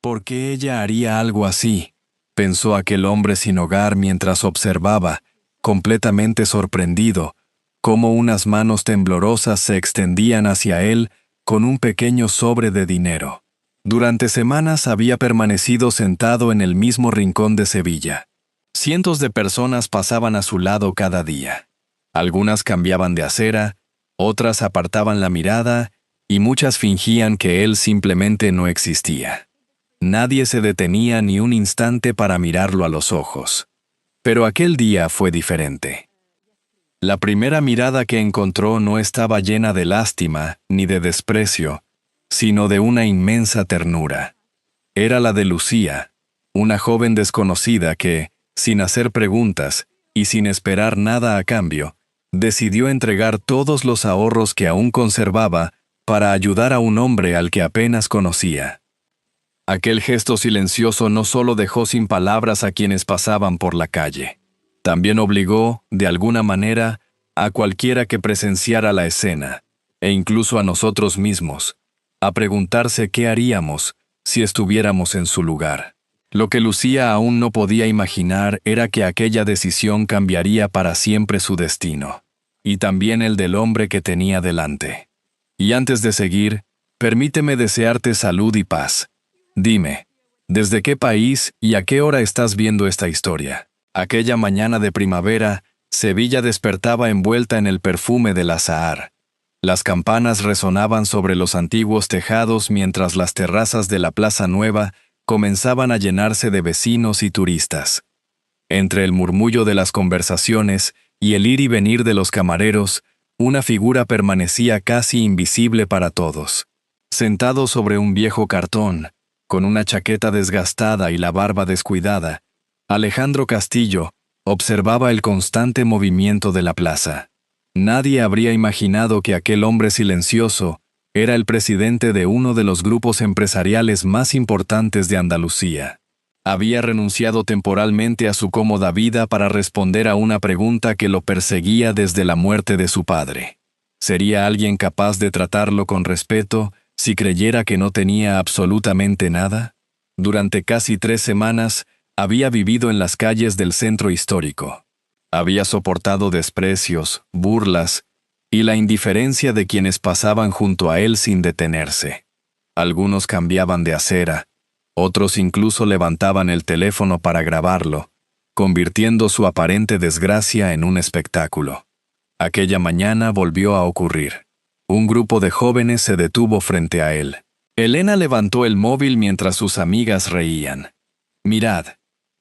¿Por qué ella haría algo así?, pensó aquel hombre sin hogar mientras observaba, completamente sorprendido, cómo unas manos temblorosas se extendían hacia él con un pequeño sobre de dinero. Durante semanas había permanecido sentado en el mismo rincón de Sevilla. Cientos de personas pasaban a su lado cada día. Algunas cambiaban de acera, otras apartaban la mirada y muchas fingían que él simplemente no existía. Nadie se detenía ni un instante para mirarlo a los ojos. Pero aquel día fue diferente. La primera mirada que encontró no estaba llena de lástima ni de desprecio, sino de una inmensa ternura. Era la de Lucía, una joven desconocida que, sin hacer preguntas y sin esperar nada a cambio, decidió entregar todos los ahorros que aún conservaba para ayudar a un hombre al que apenas conocía. Aquel gesto silencioso no solo dejó sin palabras a quienes pasaban por la calle, también obligó, de alguna manera, a cualquiera que presenciara la escena, e incluso a nosotros mismos, a preguntarse qué haríamos si estuviéramos en su lugar. Lo que Lucía aún no podía imaginar era que aquella decisión cambiaría para siempre su destino, y también el del hombre que tenía delante. Y antes de seguir, permíteme desearte salud y paz. Dime, ¿desde qué país y a qué hora estás viendo esta historia? Aquella mañana de primavera, Sevilla despertaba envuelta en el perfume del azahar. Las campanas resonaban sobre los antiguos tejados mientras las terrazas de la Plaza Nueva comenzaban a llenarse de vecinos y turistas. Entre el murmullo de las conversaciones y el ir y venir de los camareros, una figura permanecía casi invisible para todos. Sentado sobre un viejo cartón, con una chaqueta desgastada y la barba descuidada, Alejandro Castillo observaba el constante movimiento de la plaza. Nadie habría imaginado que aquel hombre silencioso era el presidente de uno de los grupos empresariales más importantes de Andalucía. Había renunciado temporalmente a su cómoda vida para responder a una pregunta que lo perseguía desde la muerte de su padre. ¿Sería alguien capaz de tratarlo con respeto si creyera que no tenía absolutamente nada? Durante casi 3 semanas, había vivido en las calles del centro histórico. Había soportado desprecios, burlas y la indiferencia de quienes pasaban junto a él sin detenerse. Algunos cambiaban de acera, otros incluso levantaban el teléfono para grabarlo, convirtiendo su aparente desgracia en un espectáculo. Aquella mañana volvió a ocurrir. Un grupo de jóvenes se detuvo frente a él. Elena levantó el móvil mientras sus amigas reían. «Mirad,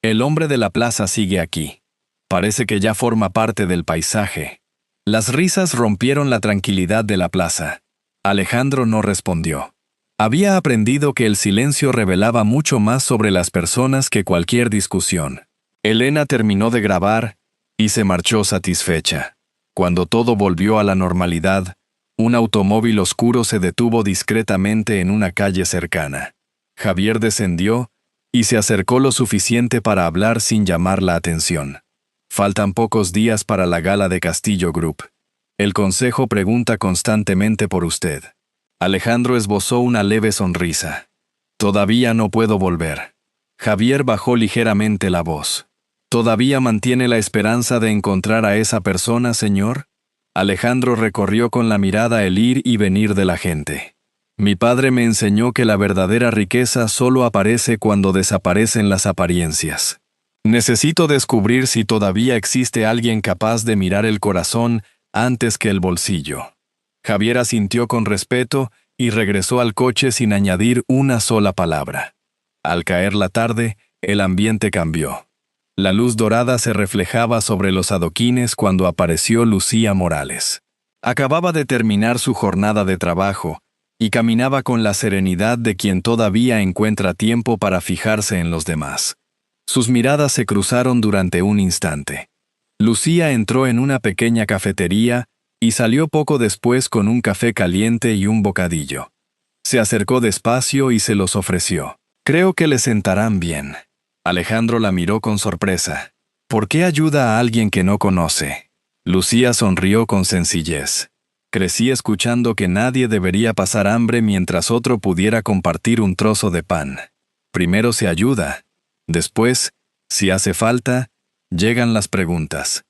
el hombre de la plaza sigue aquí. Parece que ya forma parte del paisaje». Las risas rompieron la tranquilidad de la plaza. Alejandro no respondió. Había aprendido que el silencio revelaba mucho más sobre las personas que cualquier discusión. Elena terminó de grabar y se marchó satisfecha. Cuando todo volvió a la normalidad, un automóvil oscuro se detuvo discretamente en una calle cercana. Javier descendió y se acercó lo suficiente para hablar sin llamar la atención. Faltan pocos días para la gala de Castillo Group. El consejo pregunta constantemente por usted. Alejandro esbozó una leve sonrisa. Todavía no puedo volver. Javier bajó ligeramente la voz. ¿Todavía mantiene la esperanza de encontrar a esa persona, señor? Alejandro recorrió con la mirada el ir y venir de la gente. Mi padre me enseñó que la verdadera riqueza solo aparece cuando desaparecen las apariencias. Necesito descubrir si todavía existe alguien capaz de mirar el corazón antes que el bolsillo. Javier asintió con respeto y regresó al coche sin añadir una sola palabra. Al caer la tarde, el ambiente cambió. La luz dorada se reflejaba sobre los adoquines cuando apareció Lucía Morales. Acababa de terminar su jornada de trabajo y caminaba con la serenidad de quien todavía encuentra tiempo para fijarse en los demás. Sus miradas se cruzaron durante un instante. Lucía entró en una pequeña cafetería y salió poco después con un café caliente y un bocadillo. Se acercó despacio y se los ofreció. «Creo que le sentarán bien». Alejandro la miró con sorpresa. ¿Por qué ayuda a alguien que no conoce? Lucía sonrió con sencillez. Crecí escuchando que nadie debería pasar hambre mientras otro pudiera compartir un trozo de pan. Primero se ayuda. Después, si hace falta, llegan las preguntas.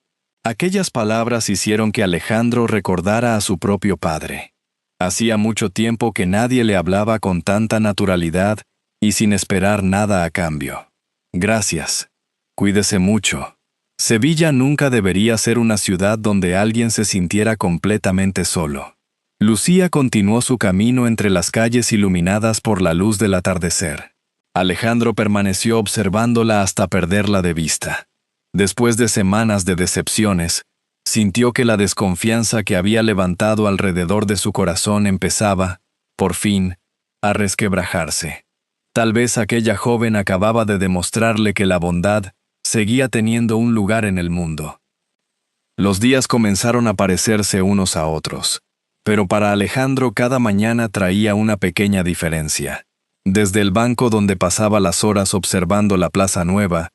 Aquellas palabras hicieron que Alejandro recordara a su propio padre. Hacía mucho tiempo que nadie le hablaba con tanta naturalidad y sin esperar nada a cambio. Gracias. Cuídese mucho. Sevilla nunca debería ser una ciudad donde alguien se sintiera completamente solo. Lucía continuó su camino entre las calles iluminadas por la luz del atardecer. Alejandro permaneció observándola hasta perderla de vista. Después de semanas de decepciones, sintió que la desconfianza que había levantado alrededor de su corazón empezaba, por fin, a resquebrajarse. Tal vez aquella joven acababa de demostrarle que la bondad seguía teniendo un lugar en el mundo. Los días comenzaron a parecerse unos a otros, pero para Alejandro cada mañana traía una pequeña diferencia. Desde el banco donde pasaba las horas observando la Plaza Nueva,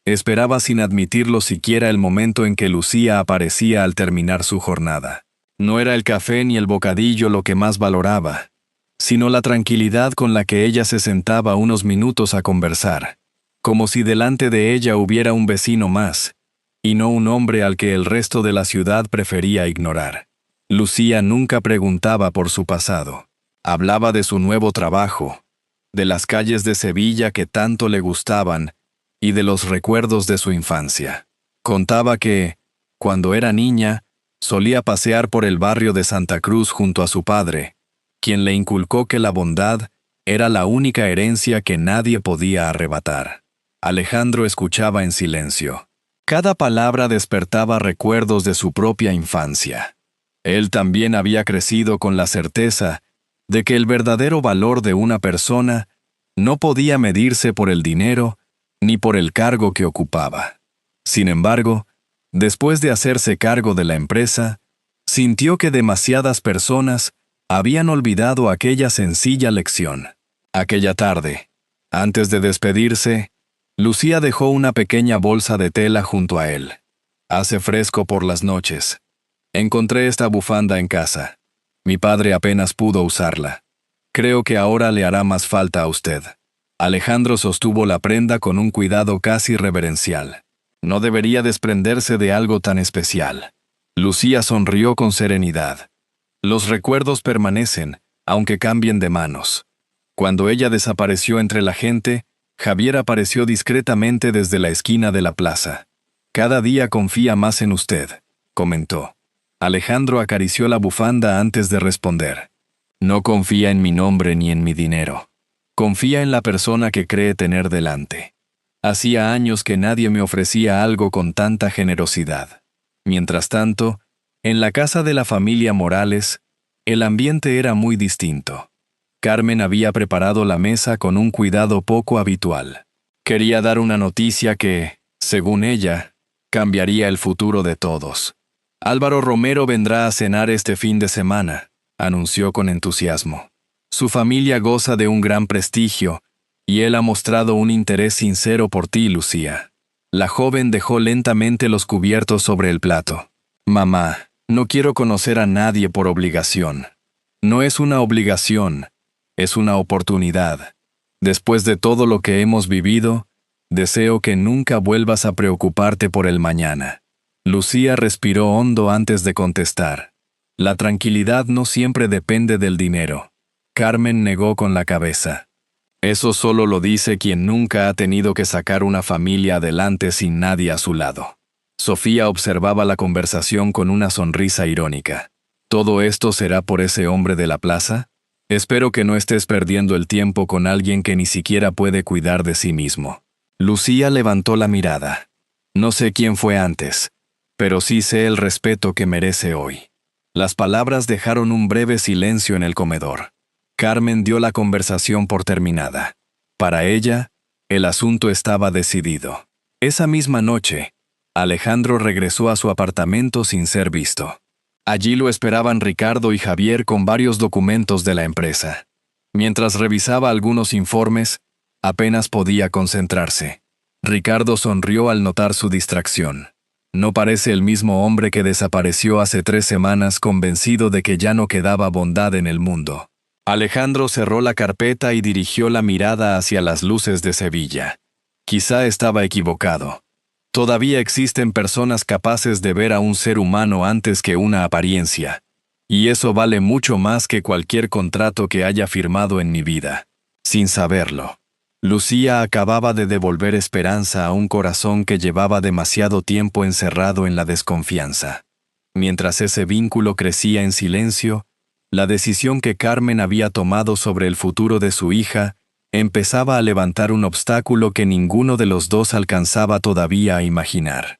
esperaba sin admitirlo siquiera el momento en que Lucía aparecía al terminar su jornada. No era el café ni el bocadillo lo que más valoraba, sino la tranquilidad con la que ella se sentaba unos minutos a conversar, como si delante de ella hubiera un vecino más, y no un hombre al que el resto de la ciudad prefería ignorar. Lucía nunca preguntaba por su pasado. Hablaba de su nuevo trabajo, de las calles de Sevilla que tanto le gustaban y de los recuerdos de su infancia. Contaba que, cuando era niña, solía pasear por el barrio de Santa Cruz junto a su padre, quien le inculcó que la bondad era la única herencia que nadie podía arrebatar. Alejandro escuchaba en silencio. Cada palabra despertaba recuerdos de su propia infancia. Él también había crecido con la certeza de que el verdadero valor de una persona no podía medirse por el dinero ni por el cargo que ocupaba. Sin embargo, después de hacerse cargo de la empresa, sintió que demasiadas personas habían olvidado aquella sencilla lección. Aquella tarde, antes de despedirse, Lucía dejó una pequeña bolsa de tela junto a él. Hace fresco por las noches. Encontré esta bufanda en casa. Mi padre apenas pudo usarla. Creo que ahora le hará más falta a usted. Alejandro sostuvo la prenda con un cuidado casi reverencial. No debería desprenderse de algo tan especial. Lucía sonrió con serenidad. Los recuerdos permanecen, aunque cambien de manos. Cuando ella desapareció entre la gente, Javier apareció discretamente desde la esquina de la plaza. Cada día confía más en usted, comentó. Alejandro acarició la bufanda antes de responder. No confía en mi nombre ni en mi dinero. Confía en la persona que cree tener delante. Hacía años que nadie me ofrecía algo con tanta generosidad. Mientras tanto, en la casa de la familia Morales, el ambiente era muy distinto. Carmen había preparado la mesa con un cuidado poco habitual. Quería dar una noticia que, según ella, cambiaría el futuro de todos. Álvaro Romero vendrá a cenar este fin de semana, anunció con entusiasmo. Su familia goza de un gran prestigio, y él ha mostrado un interés sincero por ti, Lucía. La joven dejó lentamente los cubiertos sobre el plato. Mamá, no quiero conocer a nadie por obligación. No es una obligación, es una oportunidad. Después de todo lo que hemos vivido, deseo que nunca vuelvas a preocuparte por el mañana. Lucía respiró hondo antes de contestar. La tranquilidad no siempre depende del dinero. Carmen negó con la cabeza. Eso solo lo dice quien nunca ha tenido que sacar una familia adelante sin nadie a su lado. Sofía observaba la conversación con una sonrisa irónica. ¿Todo esto será por ese hombre de la plaza? Espero que no estés perdiendo el tiempo con alguien que ni siquiera puede cuidar de sí mismo. Lucía levantó la mirada. No sé quién fue antes, pero sí sé el respeto que merece hoy. Las palabras dejaron un breve silencio en el comedor. Carmen dio la conversación por terminada. Para ella, el asunto estaba decidido. Esa misma noche, Alejandro regresó a su apartamento sin ser visto. Allí lo esperaban Ricardo y Javier con varios documentos de la empresa. Mientras revisaba algunos informes, apenas podía concentrarse. Ricardo sonrió al notar su distracción. No parece el mismo hombre que desapareció hace 3 semanas convencido de que ya no quedaba bondad en el mundo. Alejandro cerró la carpeta y dirigió la mirada hacia las luces de Sevilla. Quizá estaba equivocado. Todavía existen personas capaces de ver a un ser humano antes que una apariencia. Y eso vale mucho más que cualquier contrato que haya firmado en mi vida. Sin saberlo, Lucía acababa de devolver esperanza a un corazón que llevaba demasiado tiempo encerrado en la desconfianza. Mientras ese vínculo crecía en silencio, la decisión que Carmen había tomado sobre el futuro de su hija empezaba a levantar un obstáculo que ninguno de los dos alcanzaba todavía a imaginar.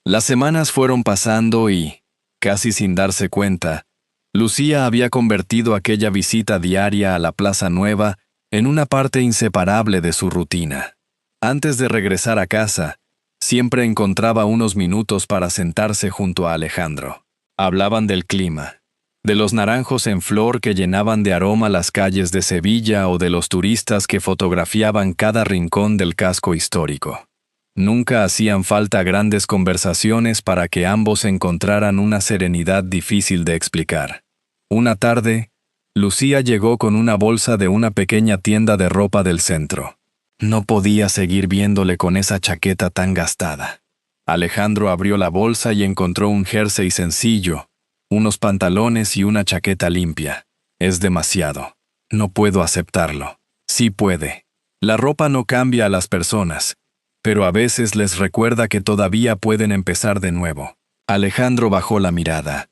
Las semanas fueron pasando y, casi sin darse cuenta, Lucía había convertido aquella visita diaria a la Plaza Nueva en una parte inseparable de su rutina. Antes de regresar a casa, siempre encontraba unos minutos para sentarse junto a Alejandro. Hablaban del clima, de los naranjos en flor que llenaban de aroma las calles de Sevilla o de los turistas que fotografiaban cada rincón del casco histórico. Nunca hacían falta grandes conversaciones para que ambos encontraran una serenidad difícil de explicar. Una tarde, Lucía llegó con una bolsa de una pequeña tienda de ropa del centro. No podía seguir viéndole con esa chaqueta tan gastada. Alejandro abrió la bolsa y encontró un jersey sencillo, unos pantalones y una chaqueta limpia. Es demasiado. No puedo aceptarlo. Sí puede. La ropa no cambia a las personas, pero a veces les recuerda que todavía pueden empezar de nuevo. Alejandro bajó la mirada.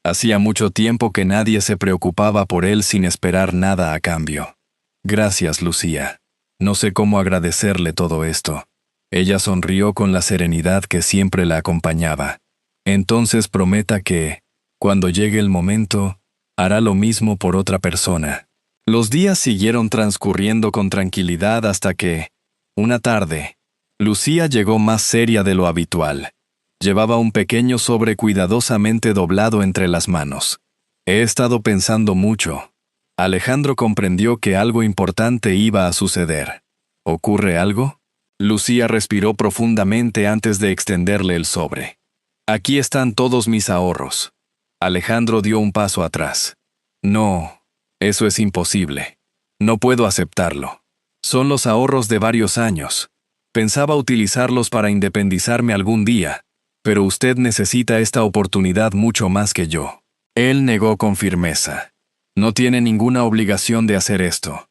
Hacía mucho tiempo que nadie se preocupaba por él sin esperar nada a cambio. Gracias, Lucía. No sé cómo agradecerle todo esto. Ella sonrió con la serenidad que siempre la acompañaba. Entonces prometa que, cuando llegue el momento, hará lo mismo por otra persona. Los días siguieron transcurriendo con tranquilidad hasta que, una tarde, Lucía llegó más seria de lo habitual. Llevaba un pequeño sobre cuidadosamente doblado entre las manos. He estado pensando mucho. Alejandro comprendió que algo importante iba a suceder. ¿Ocurre algo? Lucía respiró profundamente antes de extenderle el sobre. Aquí están todos mis ahorros. Alejandro dio un paso atrás. No, eso es imposible. No puedo aceptarlo. Son los ahorros de varios años. Pensaba utilizarlos para independizarme algún día, pero usted necesita esta oportunidad mucho más que yo. Él negó con firmeza. No tiene ninguna obligación de hacer esto.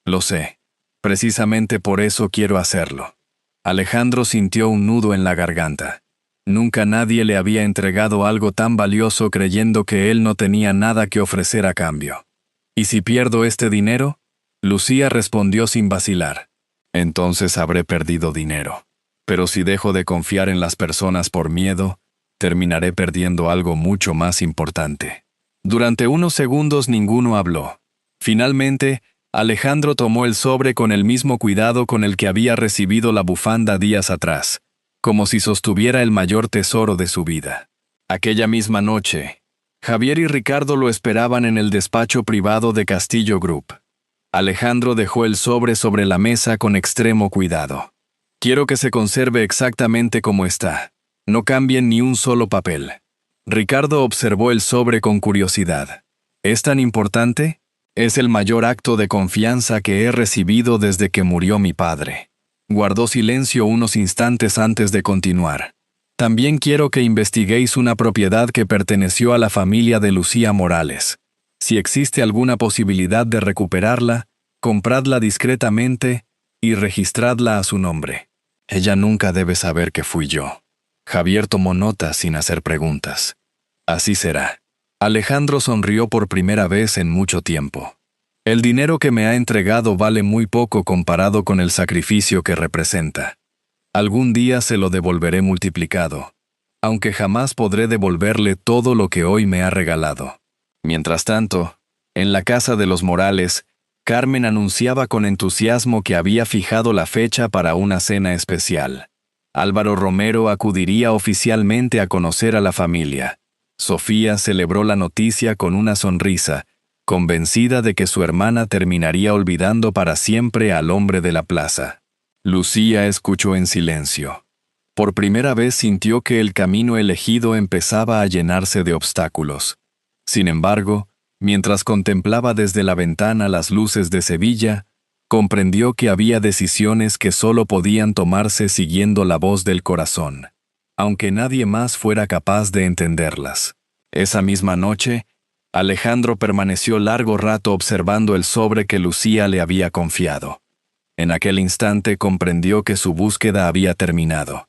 Lo sé. Precisamente por eso quiero hacerlo. Alejandro sintió un nudo en la garganta. Nunca nadie le había entregado algo tan valioso creyendo que él no tenía nada que ofrecer a cambio. ¿Y si pierdo este dinero? Lucía respondió sin vacilar. Entonces habré perdido dinero. Pero si dejo de confiar en las personas por miedo, terminaré perdiendo algo mucho más importante. Durante unos segundos ninguno habló. Finalmente, Alejandro tomó el sobre con el mismo cuidado con el que había recibido la bufanda días atrás, como si sostuviera el mayor tesoro de su vida. Aquella misma noche, Javier y Ricardo lo esperaban en el despacho privado de Castillo Group. Alejandro dejó el sobre la mesa con extremo cuidado. Quiero que se conserve exactamente como está. No cambien ni un solo papel. Ricardo observó el sobre con curiosidad. ¿Es tan importante? Es el mayor acto de confianza que he recibido desde que murió mi padre. Guardó silencio unos instantes antes de continuar. También quiero que investiguéis una propiedad que perteneció a la familia de Lucía Morales. Si existe alguna posibilidad de recuperarla, compradla discretamente y registradla a su nombre. Ella nunca debe saber que fui yo. Javier tomó nota sin hacer preguntas. Así será. Alejandro sonrió por primera vez en mucho tiempo. El dinero que me ha entregado vale muy poco comparado con el sacrificio que representa. Algún día se lo devolveré multiplicado, aunque jamás podré devolverle todo lo que hoy me ha regalado. Mientras tanto, en la casa de los Morales, Carmen anunciaba con entusiasmo que había fijado la fecha para una cena especial. Álvaro Romero acudiría oficialmente a conocer a la familia. Sofía celebró la noticia con una sonrisa, convencida de que su hermana terminaría olvidando para siempre al hombre de la plaza. Lucía escuchó en silencio. Por primera vez sintió que el camino elegido empezaba a llenarse de obstáculos. Sin embargo, Mientras contemplaba desde la ventana las luces de Sevilla, comprendió que había decisiones que solo podían tomarse siguiendo la voz del corazón, aunque nadie más fuera capaz de entenderlas. Esa misma noche, Alejandro permaneció largo rato observando el sobre que Lucía le había confiado. En aquel instante comprendió que su búsqueda había terminado.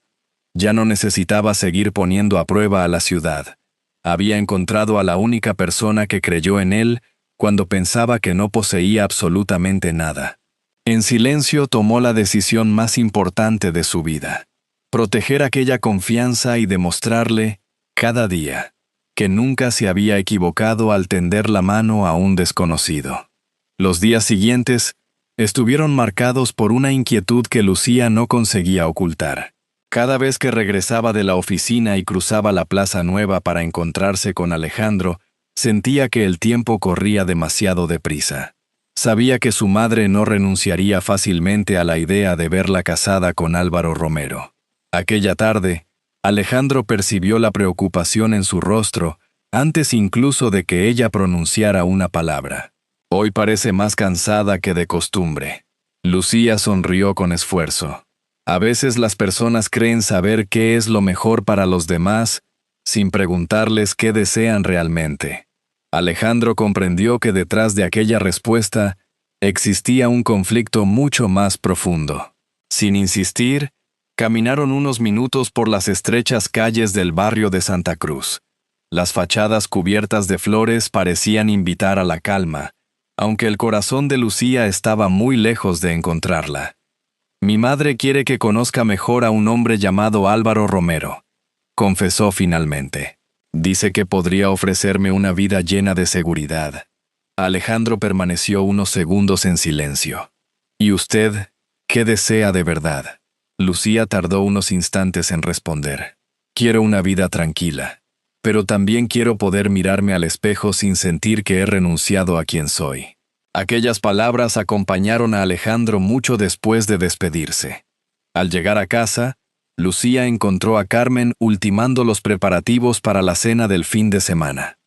Ya no necesitaba seguir poniendo a prueba a la ciudad. Había encontrado a la única persona que creyó en él cuando pensaba que no poseía absolutamente nada. En silencio tomó la decisión más importante de su vida: proteger aquella confianza y demostrarle, cada día, que nunca se había equivocado al tender la mano a un desconocido. Los días siguientes estuvieron marcados por una inquietud que Lucía no conseguía ocultar. Cada vez que regresaba de la oficina y cruzaba la Plaza Nueva para encontrarse con Alejandro, sentía que el tiempo corría demasiado deprisa. Sabía que su madre no renunciaría fácilmente a la idea de verla casada con Álvaro Romero. Aquella tarde, Alejandro percibió la preocupación en su rostro antes incluso de que ella pronunciara una palabra. Hoy parece más cansada que de costumbre. Lucía sonrió con esfuerzo. A veces las personas creen saber qué es lo mejor para los demás, sin preguntarles qué desean realmente. Alejandro comprendió que detrás de aquella respuesta existía un conflicto mucho más profundo. Sin insistir, caminaron unos minutos por las estrechas calles del barrio de Santa Cruz. Las fachadas cubiertas de flores parecían invitar a la calma, aunque el corazón de Lucía estaba muy lejos de encontrarla. «Mi madre quiere que conozca mejor a un hombre llamado Álvaro Romero», confesó finalmente. «Dice que podría ofrecerme una vida llena de seguridad». Alejandro permaneció unos segundos en silencio. «¿Y usted qué desea de verdad?». Lucía tardó unos instantes en responder. «Quiero una vida tranquila, pero también quiero poder mirarme al espejo sin sentir que he renunciado a quien soy». Aquellas palabras acompañaron a Alejandro mucho después de despedirse. Al llegar a casa, Lucía encontró a Carmen ultimando los preparativos para la cena del fin de semana.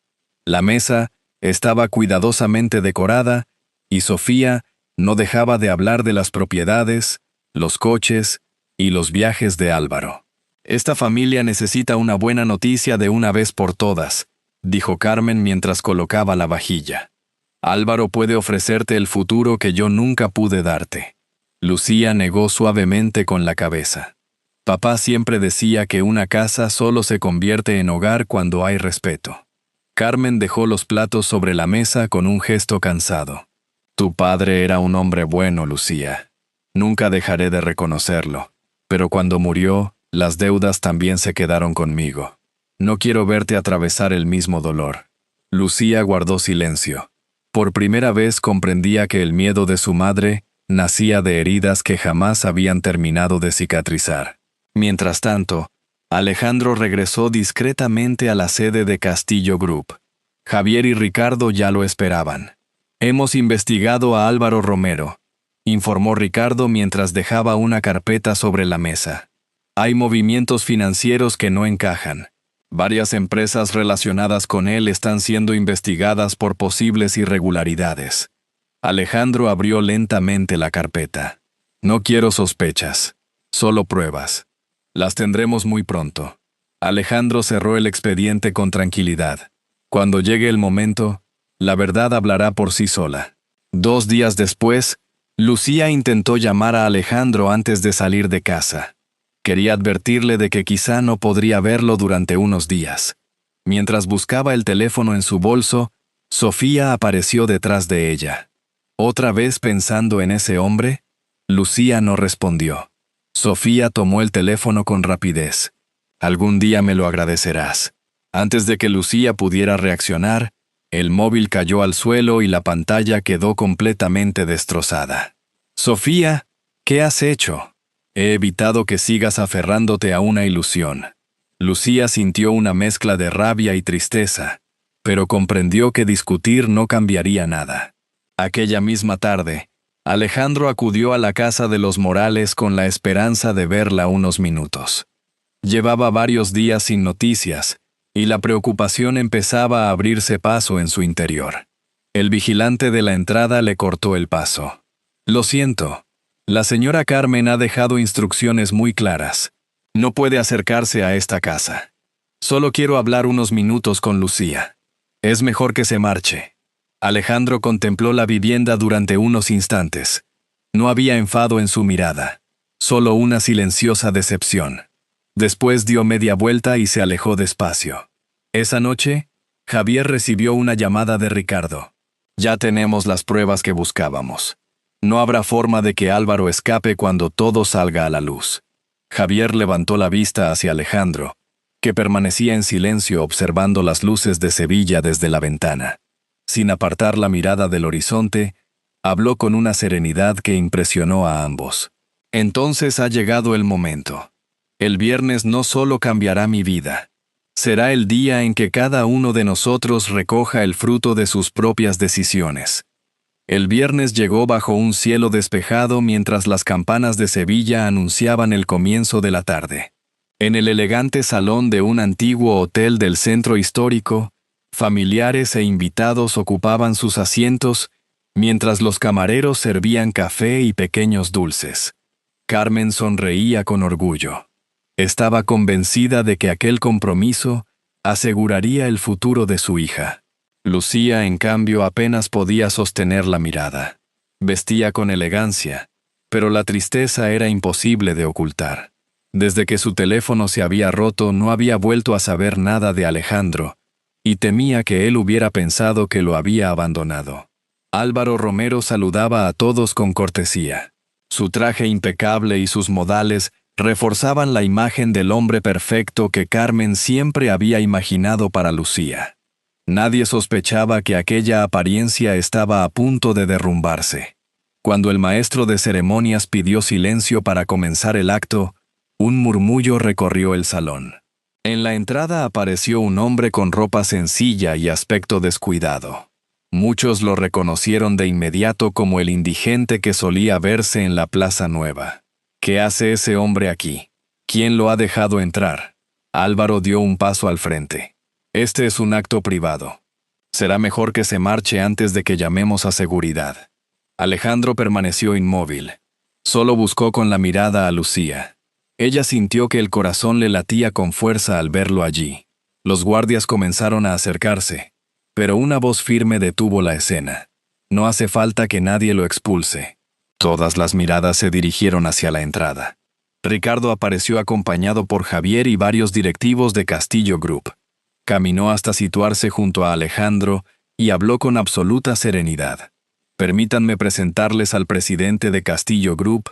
La mesa estaba cuidadosamente decorada y Sofía no dejaba de hablar de las propiedades, los coches y los viajes de Álvaro. «Esta familia necesita una buena noticia de una vez por todas», dijo Carmen mientras colocaba la vajilla. «Álvaro puede ofrecerte el futuro que yo nunca pude darte». Lucía negó suavemente con la cabeza. «Papá siempre decía que una casa solo se convierte en hogar cuando hay respeto». Carmen dejó los platos sobre la mesa con un gesto cansado. «Tu padre era un hombre bueno, Lucía. Nunca dejaré de reconocerlo. Pero cuando murió, las deudas también se quedaron conmigo. No quiero verte atravesar el mismo dolor». Lucía guardó silencio. Por primera vez comprendía que el miedo de su madre nacía de heridas que jamás habían terminado de cicatrizar. Mientras tanto, Alejandro regresó discretamente a la sede de Castillo Group. Javier y Ricardo ya lo esperaban. «Hemos investigado a Álvaro Romero», informó Ricardo mientras dejaba una carpeta sobre la mesa. «Hay movimientos financieros que no encajan. Varias empresas relacionadas con él están siendo investigadas por posibles irregularidades». Alejandro abrió lentamente la carpeta. «No quiero sospechas, solo pruebas. Las tendremos muy pronto». Alejandro cerró el expediente con tranquilidad. Cuando llegue el momento, la verdad hablará por sí sola. 2 días después, Lucía intentó llamar a Alejandro antes de salir de casa. Quería advertirle de que quizá no podría verlo durante unos días. Mientras buscaba el teléfono en su bolso, Sofía apareció detrás de ella. ¿Otra vez pensando en ese hombre? Lucía no respondió. Sofía tomó el teléfono con rapidez. «Algún día me lo agradecerás». Antes de que Lucía pudiera reaccionar, el móvil cayó al suelo y la pantalla quedó completamente destrozada. «Sofía, ¿qué has hecho? He evitado que sigas aferrándote a una ilusión». Lucía sintió una mezcla de rabia y tristeza, pero comprendió que discutir no cambiaría nada. Aquella misma tarde, Alejandro acudió a la casa de los Morales con la esperanza de verla unos minutos. Llevaba varios días sin noticias, y la preocupación empezaba a abrirse paso en su interior. El vigilante de la entrada le cortó el paso. Lo siento. La señora Carmen ha dejado instrucciones muy claras. No puede acercarse a esta casa. Solo quiero hablar unos minutos con Lucía. Es mejor que se marche. Alejandro contempló la vivienda durante unos instantes. No había enfado en su mirada, solo una silenciosa decepción. Después dio media vuelta y se alejó despacio. Esa noche, Javier recibió una llamada de Ricardo. Ya tenemos las pruebas que buscábamos. No habrá forma de que Álvaro escape cuando todo salga a la luz. Javier levantó la vista hacia Alejandro, que permanecía en silencio observando las luces de Sevilla desde la ventana. Sin apartar la mirada del horizonte, habló con una serenidad que impresionó a ambos. Entonces ha llegado el momento. El viernes no solo cambiará mi vida. Será el día en que cada uno de nosotros recoja el fruto de sus propias decisiones. El viernes llegó bajo un cielo despejado mientras las campanas de Sevilla anunciaban el comienzo de la tarde. En el elegante salón de un antiguo hotel del centro histórico, familiares e invitados ocupaban sus asientos mientras los camareros servían café y pequeños dulces. Carmen sonreía con orgullo. Estaba convencida de que aquel compromiso aseguraría el futuro de su hija. Lucía, en cambio, apenas podía sostener la mirada. Vestía con elegancia, pero la tristeza era imposible de ocultar. Desde que su teléfono se había roto, no había vuelto a saber nada de Alejandro, y temía que él hubiera pensado que lo había abandonado. Álvaro Romero saludaba a todos con cortesía. Su traje impecable y sus modales reforzaban la imagen del hombre perfecto que Carmen siempre había imaginado para Lucía. Nadie sospechaba que aquella apariencia estaba a punto de derrumbarse. Cuando el maestro de ceremonias pidió silencio para comenzar el acto, un murmullo recorrió el salón. En la entrada apareció un hombre con ropa sencilla y aspecto descuidado. Muchos lo reconocieron de inmediato como el indigente que solía verse en la Plaza Nueva. ¿Qué hace ese hombre aquí? ¿Quién lo ha dejado entrar? Álvaro dio un paso al frente. Este es un acto privado. Será mejor que se marche antes de que llamemos a seguridad. Alejandro permaneció inmóvil. Solo buscó con la mirada a Lucía. Ella sintió que el corazón le latía con fuerza al verlo allí. Los guardias comenzaron a acercarse, pero una voz firme detuvo la escena. No hace falta que nadie lo expulse. Todas las miradas se dirigieron hacia la entrada. Ricardo apareció acompañado por Javier y varios directivos de Castillo Group. Caminó hasta situarse junto a Alejandro y habló con absoluta serenidad. Permítanme presentarles al presidente de Castillo Group,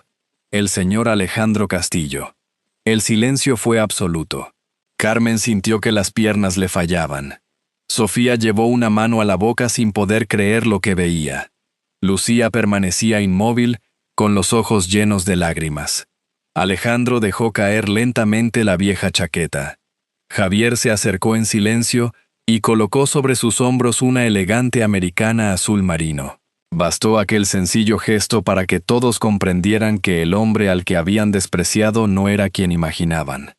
el señor Alejandro Castillo. El silencio fue absoluto. Carmen sintió que las piernas le fallaban. Sofía llevó una mano a la boca sin poder creer lo que veía. Lucía permanecía inmóvil, con los ojos llenos de lágrimas. Alejandro dejó caer lentamente la vieja chaqueta. Javier se acercó en silencio y colocó sobre sus hombros una elegante americana azul marino. Bastó aquel sencillo gesto para que todos comprendieran que el hombre al que habían despreciado no era quien imaginaban.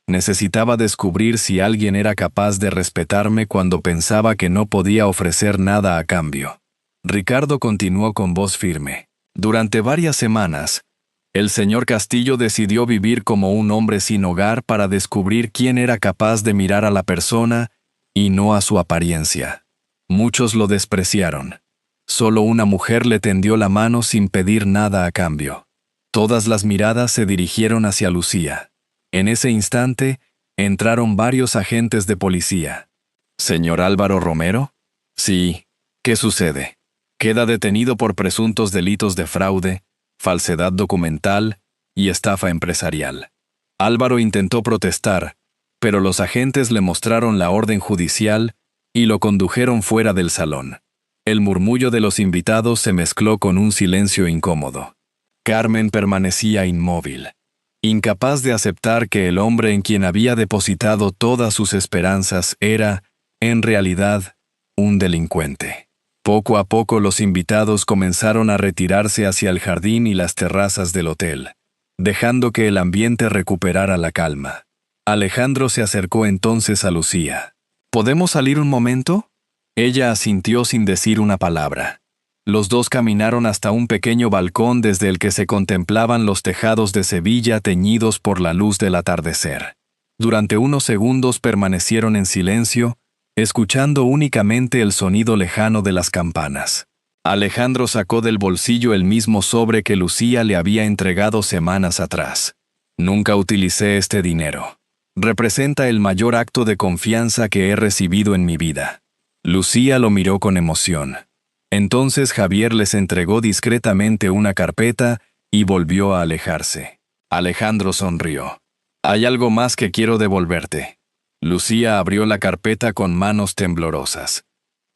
Necesitaba descubrir si alguien era capaz de respetarme cuando pensaba que no podía ofrecer nada a cambio. Ricardo continuó con voz firme. Durante varias semanas, el señor Castillo decidió vivir como un hombre sin hogar para descubrir quién era capaz de mirar a la persona y no a su apariencia. Muchos lo despreciaron. Solo una mujer le tendió la mano sin pedir nada a cambio. Todas las miradas se dirigieron hacia Lucía. En ese instante, entraron varios agentes de policía. ¿Señor Álvaro Romero? Sí. ¿Qué sucede? Queda detenido por presuntos delitos de fraude, falsedad documental y estafa empresarial. Álvaro intentó protestar, pero los agentes le mostraron la orden judicial y lo condujeron fuera del salón. El murmullo de los invitados se mezcló con un silencio incómodo. Carmen permanecía inmóvil, incapaz de aceptar que el hombre en quien había depositado todas sus esperanzas era, en realidad, un delincuente. Poco a poco los invitados comenzaron a retirarse hacia el jardín y las terrazas del hotel, dejando que el ambiente recuperara la calma. Alejandro se acercó entonces a Lucía. ¿Podemos salir un momento? Ella asintió sin decir una palabra. Los dos caminaron hasta un pequeño balcón desde el que se contemplaban los tejados de Sevilla teñidos por la luz del atardecer. Durante unos segundos permanecieron en silencio, escuchando únicamente el sonido lejano de las campanas. Alejandro sacó del bolsillo el mismo sobre que Lucía le había entregado semanas atrás. Nunca utilicé este dinero. Representa el mayor acto de confianza que he recibido en mi vida. Lucía lo miró con emoción. Entonces Javier les entregó discretamente una carpeta y volvió a alejarse. Alejandro sonrió. «Hay algo más que quiero devolverte». Lucía abrió la carpeta con manos temblorosas.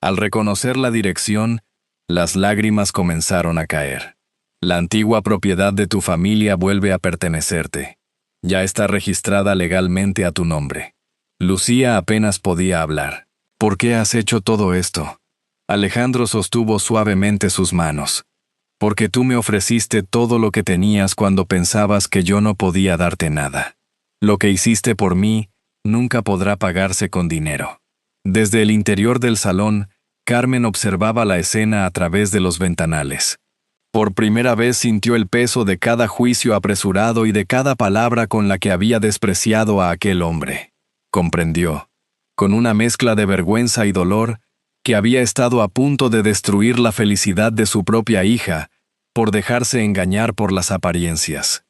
Al reconocer la dirección, las lágrimas comenzaron a caer. «La antigua propiedad de tu familia vuelve a pertenecerte. Ya está registrada legalmente a tu nombre». Lucía apenas podía hablar. «¿Por qué has hecho todo esto?». Alejandro sostuvo suavemente sus manos. «Porque tú me ofreciste todo lo que tenías cuando pensabas que yo no podía darte nada. Lo que hiciste por mí nunca podrá pagarse con dinero». Desde el interior del salón, Carmen observaba la escena a través de los ventanales. Por primera vez sintió el peso de cada juicio apresurado y de cada palabra con la que había despreciado a aquel hombre. Comprendió, con una mezcla de vergüenza y dolor, que había estado a punto de destruir la felicidad de su propia hija por dejarse engañar por las apariencias.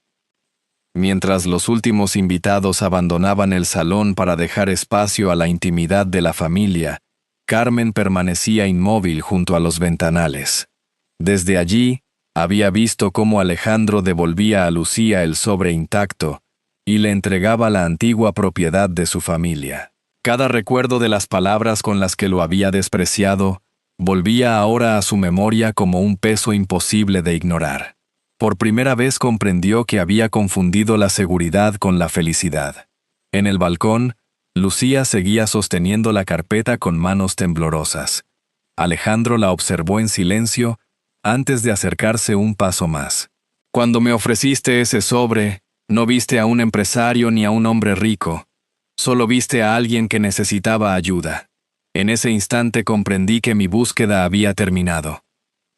Mientras los últimos invitados abandonaban el salón para dejar espacio a la intimidad de la familia, Carmen permanecía inmóvil junto a los ventanales. Desde allí, había visto cómo Alejandro devolvía a Lucía el sobre intacto y le entregaba la antigua propiedad de su familia. Cada recuerdo de las palabras con las que lo había despreciado volvía ahora a su memoria como un peso imposible de ignorar. Por primera vez comprendió que había confundido la seguridad con la felicidad. En el balcón, Lucía seguía sosteniendo la carpeta con manos temblorosas. Alejandro la observó en silencio antes de acercarse un paso más. «Cuando me ofreciste ese sobre, no viste a un empresario ni a un hombre rico. Solo viste a alguien que necesitaba ayuda. En ese instante comprendí que mi búsqueda había terminado».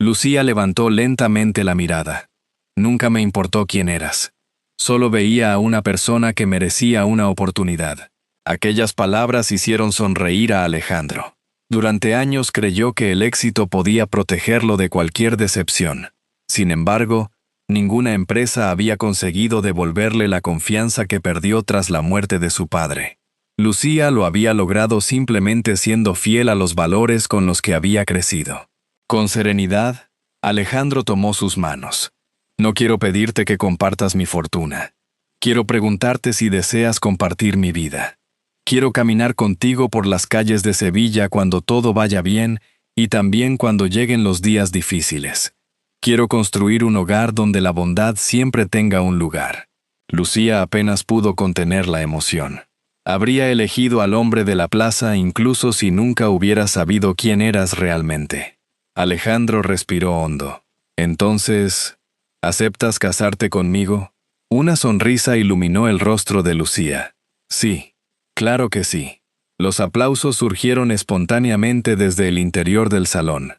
Lucía levantó lentamente la mirada. «Nunca me importó quién eras. Solo veía a una persona que merecía una oportunidad». Aquellas palabras hicieron sonreír a Alejandro. Durante años creyó que el éxito podía protegerlo de cualquier decepción. Sin embargo, ninguna empresa había conseguido devolverle la confianza que perdió tras la muerte de su padre. Lucía lo había logrado simplemente siendo fiel a los valores con los que había crecido. Con serenidad, Alejandro tomó sus manos. «No quiero pedirte que compartas mi fortuna. Quiero preguntarte si deseas compartir mi vida. Quiero caminar contigo por las calles de Sevilla cuando todo vaya bien y también cuando lleguen los días difíciles. Quiero construir un hogar donde la bondad siempre tenga un lugar». Lucía apenas pudo contener la emoción. Habría elegido al hombre de la plaza incluso si nunca hubiera sabido quién eras realmente. Alejandro respiró hondo. «Entonces, ¿aceptas casarte conmigo?». Una sonrisa iluminó el rostro de Lucía. «Sí. Claro que sí». Los aplausos surgieron espontáneamente desde el interior del salón.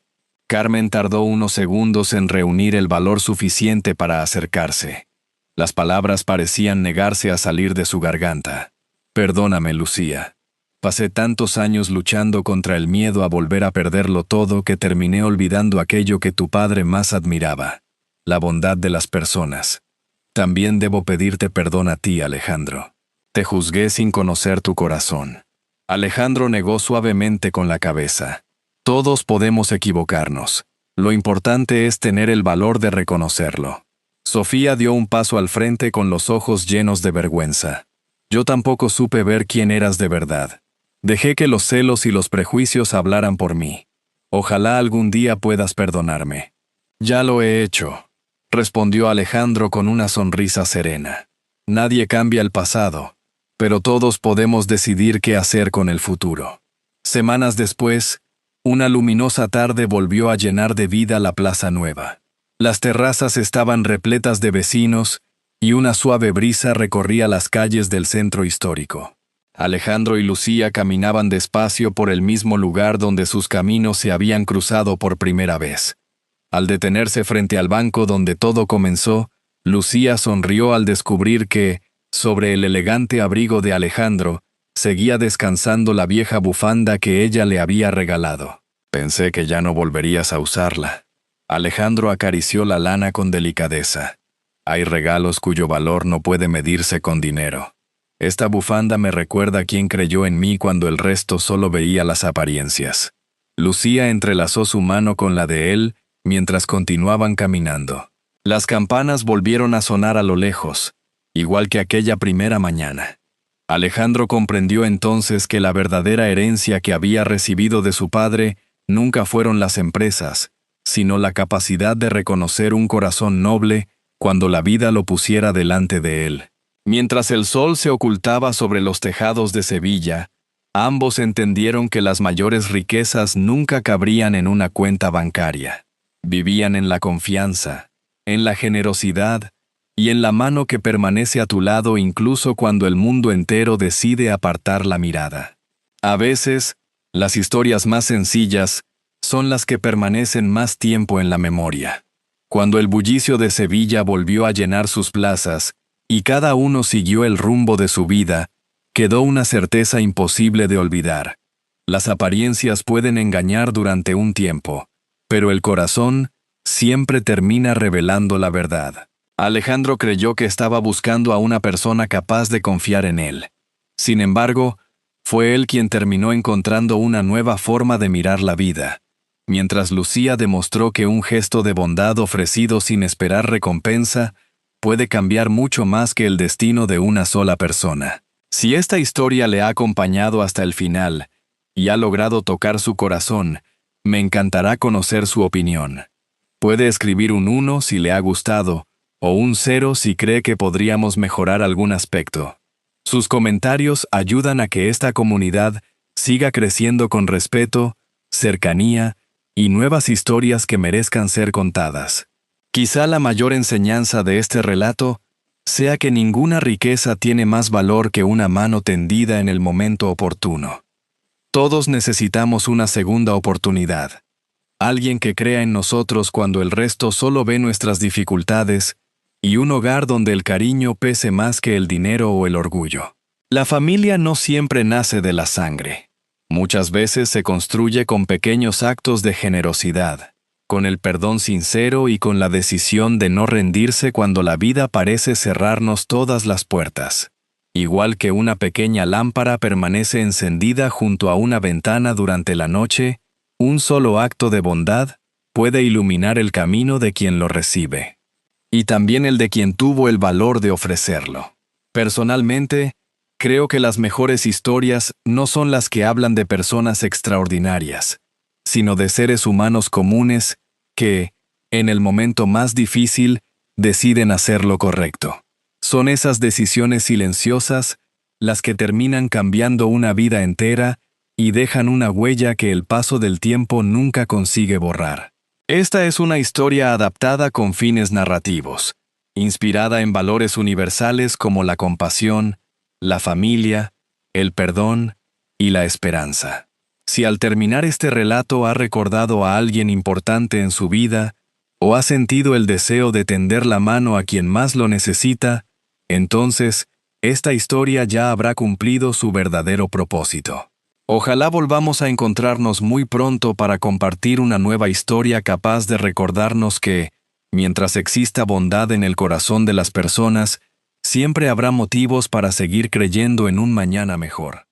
Carmen tardó unos segundos en reunir el valor suficiente para acercarse. Las palabras parecían negarse a salir de su garganta. «Perdóname, Lucía. Pasé tantos años luchando contra el miedo a volver a perderlo todo que terminé olvidando aquello que tu padre más admiraba, la bondad de las personas. También debo pedirte perdón a ti, Alejandro. Te juzgué sin conocer tu corazón». Alejandro negó suavemente con la cabeza. «Todos podemos equivocarnos. Lo importante es tener el valor de reconocerlo». Sofía dio un paso al frente con los ojos llenos de vergüenza. «Yo tampoco supe ver quién eras de verdad. Dejé que los celos y los prejuicios hablaran por mí. Ojalá algún día puedas perdonarme». «Ya lo he hecho», respondió Alejandro con una sonrisa serena. «Nadie cambia el pasado, pero todos podemos decidir qué hacer con el futuro». Semanas después, una luminosa tarde volvió a llenar de vida la Plaza Nueva. Las terrazas estaban repletas de vecinos y una suave brisa recorría las calles del centro histórico. Alejandro y Lucía caminaban despacio por el mismo lugar donde sus caminos se habían cruzado por primera vez. Al detenerse frente al banco donde todo comenzó, Lucía sonrió al descubrir que, sobre el elegante abrigo de Alejandro, seguía descansando la vieja bufanda que ella le había regalado. Pensé que ya no volverías a usarla. Alejandro acarició la lana con delicadeza. Hay regalos cuyo valor no puede medirse con dinero. Esta bufanda me recuerda a quien creyó en mí cuando el resto solo veía las apariencias. Lucía entrelazó su mano con la de él mientras continuaban caminando. Las campanas volvieron a sonar a lo lejos, igual que aquella primera mañana. Alejandro comprendió entonces que la verdadera herencia que había recibido de su padre nunca fueron las empresas, sino la capacidad de reconocer un corazón noble cuando la vida lo pusiera delante de él. Mientras el sol se ocultaba sobre los tejados de Sevilla, ambos entendieron que las mayores riquezas nunca cabrían en una cuenta bancaria. Vivían en la confianza, en la generosidad y en la mano que permanece a tu lado incluso cuando el mundo entero decide apartar la mirada. A veces, las historias más sencillas son las que permanecen más tiempo en la memoria. Cuando el bullicio de Sevilla volvió a llenar sus plazas, y cada uno siguió el rumbo de su vida, quedó una certeza imposible de olvidar. Las apariencias pueden engañar durante un tiempo, pero el corazón siempre termina revelando la verdad. Alejandro creyó que estaba buscando a una persona capaz de confiar en él. Sin embargo, fue él quien terminó encontrando una nueva forma de mirar la vida, mientras Lucía demostró que un gesto de bondad ofrecido sin esperar recompensa puede cambiar mucho más que el destino de una sola persona. Si esta historia le ha acompañado hasta el final y ha logrado tocar su corazón, me encantará conocer su opinión. Puede escribir un 1 si le ha gustado, o un 0 si cree que podríamos mejorar algún aspecto. Sus comentarios ayudan a que esta comunidad siga creciendo con respeto, cercanía y nuevas historias que merezcan ser contadas. Quizá la mayor enseñanza de este relato sea que ninguna riqueza tiene más valor que una mano tendida en el momento oportuno. Todos necesitamos una segunda oportunidad. Alguien que crea en nosotros cuando el resto solo ve nuestras dificultades, y un hogar donde el cariño pese más que el dinero o el orgullo. La familia no siempre nace de la sangre. Muchas veces se construye con pequeños actos de generosidad, con el perdón sincero y con la decisión de no rendirse cuando la vida parece cerrarnos todas las puertas. Igual que una pequeña lámpara permanece encendida junto a una ventana durante la noche, un solo acto de bondad puede iluminar el camino de quien lo recibe. Y también el de quien tuvo el valor de ofrecerlo. Personalmente, creo que las mejores historias no son las que hablan de personas extraordinarias, sino de seres humanos comunes que, en el momento más difícil, deciden hacer lo correcto. Son esas decisiones silenciosas las que terminan cambiando una vida entera y dejan una huella que el paso del tiempo nunca consigue borrar. Esta es una historia adaptada con fines narrativos, inspirada en valores universales como la compasión, la familia, el perdón y la esperanza. Si al terminar este relato ha recordado a alguien importante en su vida, o ha sentido el deseo de tender la mano a quien más lo necesita, entonces, esta historia ya habrá cumplido su verdadero propósito. Ojalá volvamos a encontrarnos muy pronto para compartir una nueva historia capaz de recordarnos que, mientras exista bondad en el corazón de las personas, siempre habrá motivos para seguir creyendo en un mañana mejor.